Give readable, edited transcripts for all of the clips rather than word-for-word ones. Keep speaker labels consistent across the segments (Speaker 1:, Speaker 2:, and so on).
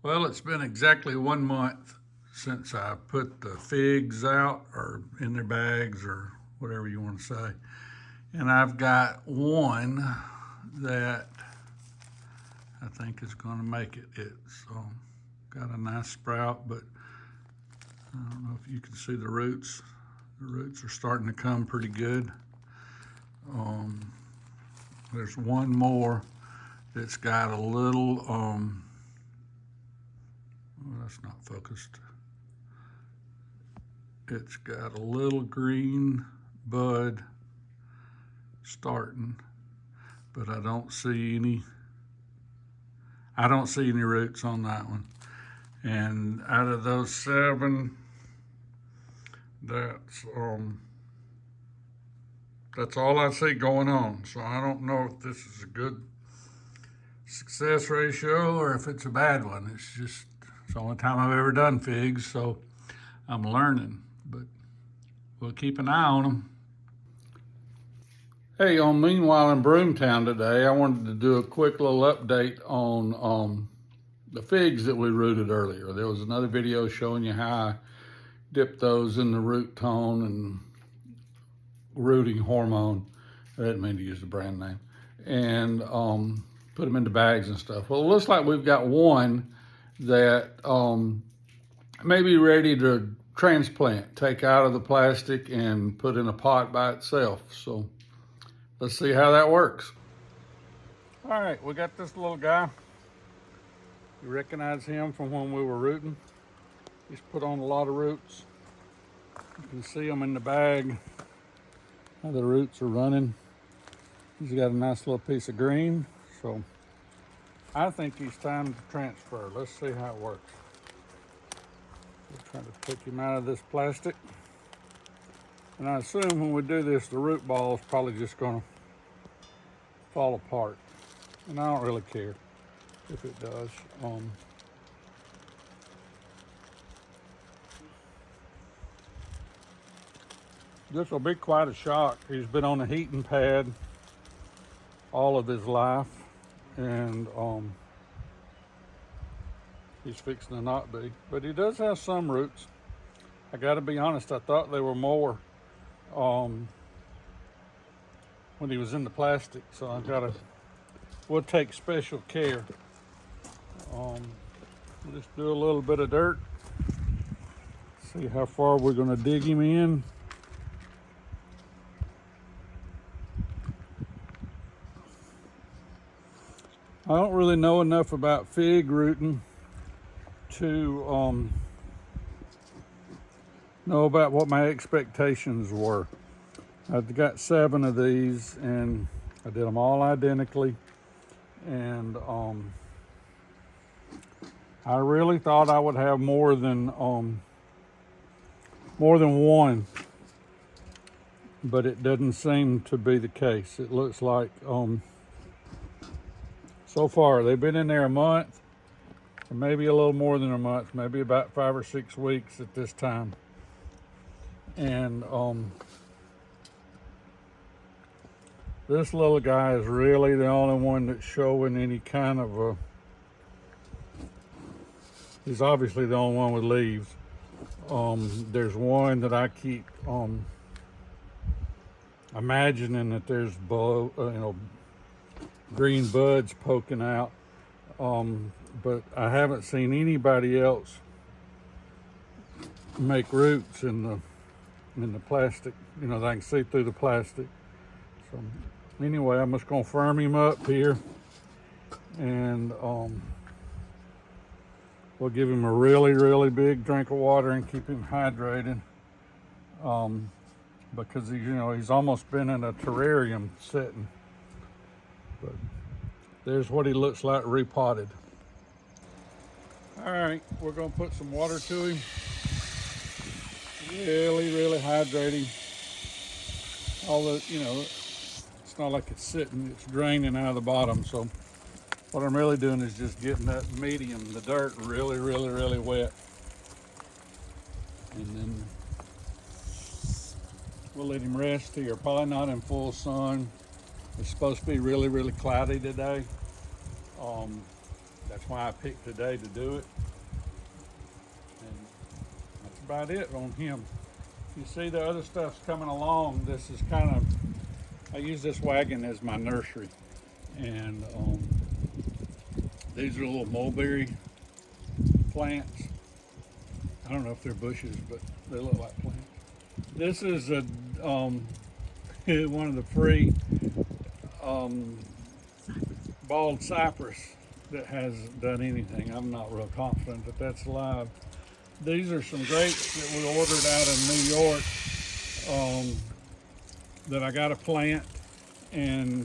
Speaker 1: Well, it's been exactly 1 month since I put the figs out or in their bags or whatever you want to say. And I've got one that I think is going to make it. It's got a nice sprout, but I don't know if you can see the roots. The roots are starting to come pretty good. There's one more that's got a little, well, that's not focused. It's got a little green bud starting, but I don't see any roots on that one. And out of those 7, that's all I see going on. So I don't know if this is a good success ratio or if it's a bad one. It's the only time I've ever done figs, so I'm learning, but we'll keep an eye on them. Hey, Meanwhile in Broomtown today, I wanted to do a quick little update on the figs that we rooted earlier. There was another video showing you how I dipped those in the root tone and rooting hormone. I didn't mean to use the brand name. And put them into bags and stuff. Well, it looks like we've got one that may be ready to transplant, take out of the plastic and put in a pot by itself. So let's see how that works. All right, we got this little guy. You recognize him from when we were rooting. He's put on a lot of roots. You can see them in the bag, how the roots are running. He's got a nice little piece of green, so I think he's time to transfer. Let's see how it works. We're trying to pick him out of this plastic. And I assume when we do this, the root ball is probably just gonna fall apart. And I don't really care if it does. This will be quite a shock. He's been on a heating pad all of his life, and he's fixing to not be. But he does have some roots. I gotta be honest, I thought they were more when he was in the plastic, so we'll take special care. We'll just do a little bit of dirt, see how far we're gonna dig him in. I don't really know enough about fig rooting to know about what my expectations were. I've got 7 of these and I did them all identically, and I really thought I would have more than one, but it doesn't seem to be the case. It looks like so far they've been in there a month, or maybe a little more than a month, maybe about 5 or 6 weeks at this time. And this little guy is really the only one that's showing any kind of he's obviously the only one with leaves. There's one that I keep imagining that there's green buds poking out, but I haven't seen anybody else make roots in the plastic, that I can see through the plastic. So anyway, I'm just gonna firm him up here, and we'll give him a really, really big drink of water and keep him hydrated, because he's almost been in a terrarium setting. But there's what he looks like repotted. All right, we're gonna put some water to him. Really, really hydrating. It's not like it's sitting, it's draining out of the bottom. So what I'm really doing is just getting that medium, the dirt, really, really, really wet. And then we'll let him rest here, probably not in full sun. It's supposed to be really, really cloudy today. that's why I picked today to do it. And that's about it on him. You see the other stuff's coming along. This is kind of, I use this wagon as my nursery. And these are little mulberry plants. I don't know if they're bushes, but they look like plants. This is a one of the free bald cypress that hasn't done anything. I'm not real confident that that's alive. These are some grapes that we ordered out of New York that I got to plant, and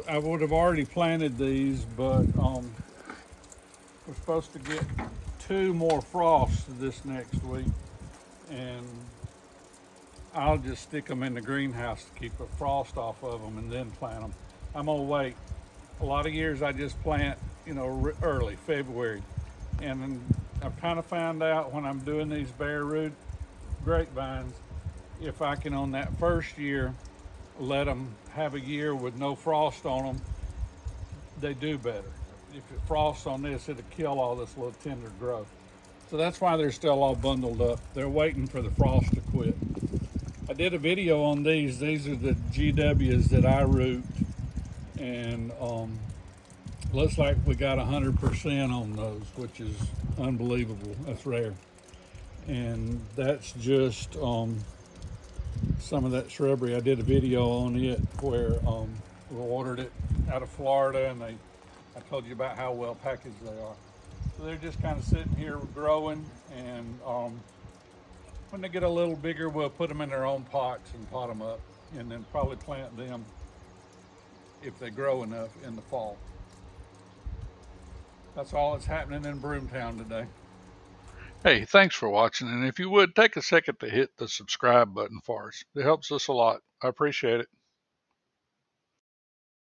Speaker 1: I would have already planted these, but we're supposed to get 2 more frosts this next week, and I'll just stick them in the greenhouse to keep the frost off of them and then plant them. I'm gonna wait. A lot of years I just plant, early February, and I've kind of found out when I'm doing these bare root grapevines, if I can on that first year let them have a year with no frost on them, they do better. If it frosts on this, it'll kill all this little tender growth. So that's why they're still all bundled up. They're waiting for the frost to quit. I did a video on these. These are the GWs that I root, and looks like we got 100% on those, which is unbelievable. That's rare. And that's just some of that shrubbery. I did a video on it where we ordered it out of Florida, and I told you about how well packaged they are. So they're just kind of sitting here growing, and when they get a little bigger, we'll put them in their own pots and pot them up, and then probably plant them if they grow enough in the fall. That's all that's happening in Broomtown today. Hey, thanks for watching, and if you would, take a second to hit the subscribe button for us. It helps us a lot. I appreciate it.